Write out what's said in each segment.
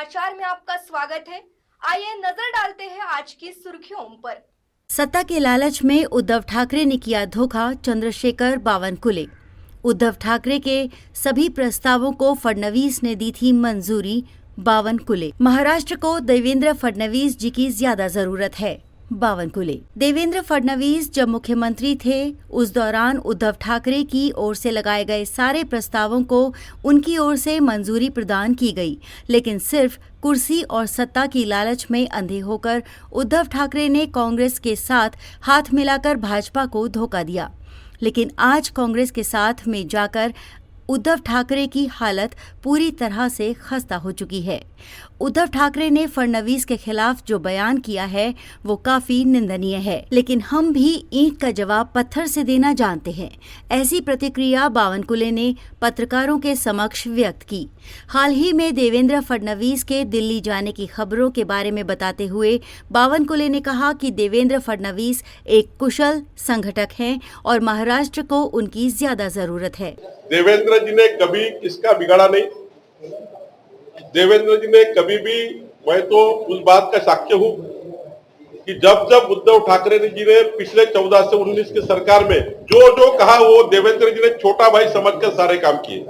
समाचार में आपका स्वागत है। आइए नजर डालते हैं आज की सुर्खियों पर। सत्ता के लालच में उद्धव ठाकरे ने किया धोखा, चंद्रशेखर बावनकुले। उद्धव ठाकरे के सभी प्रस्तावों को फडणवीस ने दी थी मंजूरी, बावनकुले। महाराष्ट्र को देवेंद्र फडणवीस जी की ज्यादा जरूरत है, बावनकुले। देवेंद्र फडणवीस जब मुख्यमंत्री थे उस दौरान उद्धव ठाकरे की ओर से लगाए गए सारे प्रस्तावों को उनकी ओर से मंजूरी प्रदान की गई, लेकिन सिर्फ कुर्सी और सत्ता की लालच में अंधे होकर उद्धव ठाकरे ने कांग्रेस के साथ हाथ मिलाकर भाजपा को धोखा दिया। लेकिन आज कांग्रेस के साथ में जाकर उद्धव ठाकरे की हालत पूरी तरह से खस्ता हो चुकी है। उद्धव ठाकरे ने फडणवीस के खिलाफ जो बयान किया है वो काफी निंदनीय है, लेकिन हम भी ईंट का जवाब पत्थर से देना जानते हैं। ऐसी प्रतिक्रिया बावनकुले ने पत्रकारों के समक्ष व्यक्त की। हाल ही में देवेंद्र फडणवीस के दिल्ली जाने की खबरों के बारे में बताते हुए बावनकुले ने कहा कि देवेंद्र फडणवीस एक कुशल संगठक हैं और महाराष्ट्र को उनकी ज्यादा जरूरत है। देवेंद्र जी ने कभी किसका बिगाड़ा नहीं। देवेंद्र जी ने कभी भी, मैं तो उस बात का साक्ष्य हूं कि जब जब उद्धव ठाकरे जी ने पिछले 14 से 19 की सरकार में जो जो कहा वो देवेंद्र जी ने छोटा भाई समझकर सारे काम किए।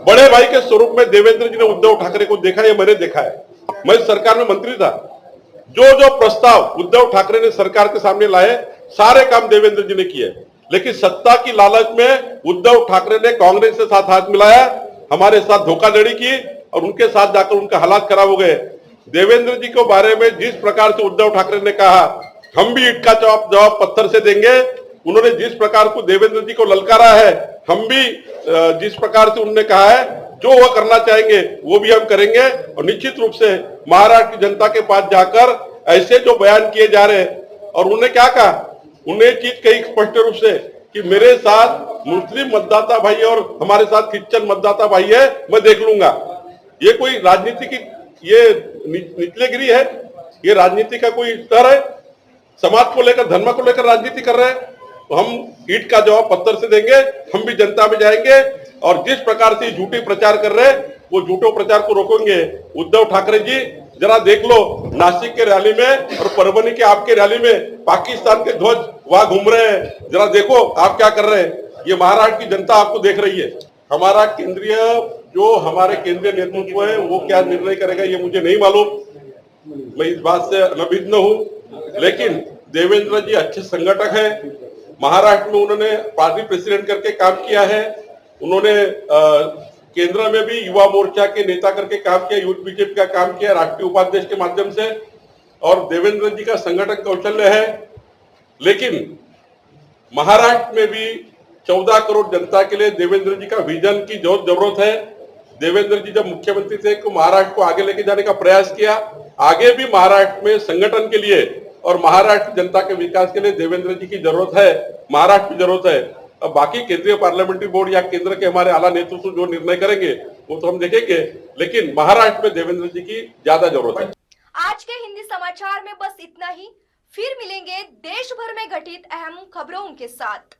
बड़े भाई के स्वरूप में देवेंद्र जी ने उद्धव ठाकरे को देखा, ये मैंने देखा है। मैं सरकार में मंत्री था। जो जो प्रस्ताव उद्धव ठाकरे ने सरकार के सामने लाए सारे काम देवेंद्र जी ने किए, लेकिन सत्ता की लालच में उद्धव ठाकरे ने कांग्रेस के साथ हाथ मिलाया, हमारे साथ धोखाधड़ी की और उनके साथ जाकर उनका हालात खराब हो गए। देवेंद्र जी के बारे में जिस प्रकार से उद्धव ठाकरे ने कहा हम भी ईंट का जवाब पत्थर से देंगे, उन्होंने जिस प्रकार को देवेंद्र जी को ललकारा है, हम भी जिस प्रकार से उन्होंने कहा है जो वो करना चाहेंगे वो भी हम करेंगे। और निश्चित रूप से महाराष्ट्र की जनता के पास जाकर ऐसे जो बयान किए जा रहे हैं, और उन्होंने क्या कहा, उन्हें चीज कही स्पष्ट रूप से कि मेरे साथ मुस्लिम मतदाता भाई और हमारे साथ क्रिश्चियन मतदाता भाई है, मैं देख लूंगा। ये कोई राजनीति की ये निचलेगिरी है? ये राजनीति का कोई स्तर है? समाज को लेकर, धर्म को लेकर राजनीति कर रहे हैं। तो हम ईंट का जवाब पत्थर से देंगे, हम भी जनता में जाएंगे और जिस प्रकार से झूठी प्रचार कर रहे हैं वो झूठो प्रचार को रोकेंगे। उद्धव ठाकरे जी जरा देख लो, नासिक के रैली में और परभनी के आपके रैली में पाकिस्तान के ध्वज वहां घूम रहे हैं। जरा देखो आप क्या कर रहे हैं। ये महाराष्ट्र की जनता आपको देख रही है। हमारा हमारे केंद्रीय नेतृत्व है वो क्या निर्णय करेगा ये मुझे नहीं मालूम, मैं इस बात से अनभिज्ञ हूं। लेकिन देवेंद्र जी अच्छे संगठक है। महाराष्ट्र में उन्होंने पार्टी प्रेसिडेंट करके काम किया है। उन्होंने केंद्र में भी युवा मोर्चा के नेता करके काम किया, यूथ बीजेपी का काम किया राष्ट्रीय उपाध्यक्ष के माध्यम से, और देवेंद्र जी का संगठन कौशल्य है। लेकिन महाराष्ट्र में भी 14 करोड़ जनता के लिए देवेंद्र जी का विजन की जरूरत है। देवेंद्र जी जब मुख्यमंत्री थे तो महाराष्ट्र को आगे लेके जाने का प्रयास किया। आगे भी महाराष्ट्र में संगठन के लिए और महाराष्ट्र जनता के विकास के लिए देवेंद्र जी की जरूरत है, महाराष्ट्र की जरूरत है। अब बाकी केंद्रीय पार्लियामेंट्री बोर्ड या केंद्र के हमारे आला नेतृत्व जो निर्णय करेंगे वो तो हम देखेंगे, लेकिन महाराष्ट्र में देवेंद्र जी की ज्यादा जरूरत है। आज के हिंदी समाचार में बस इतना ही। फिर मिलेंगे देश भर में घटित अहम खबरों के साथ।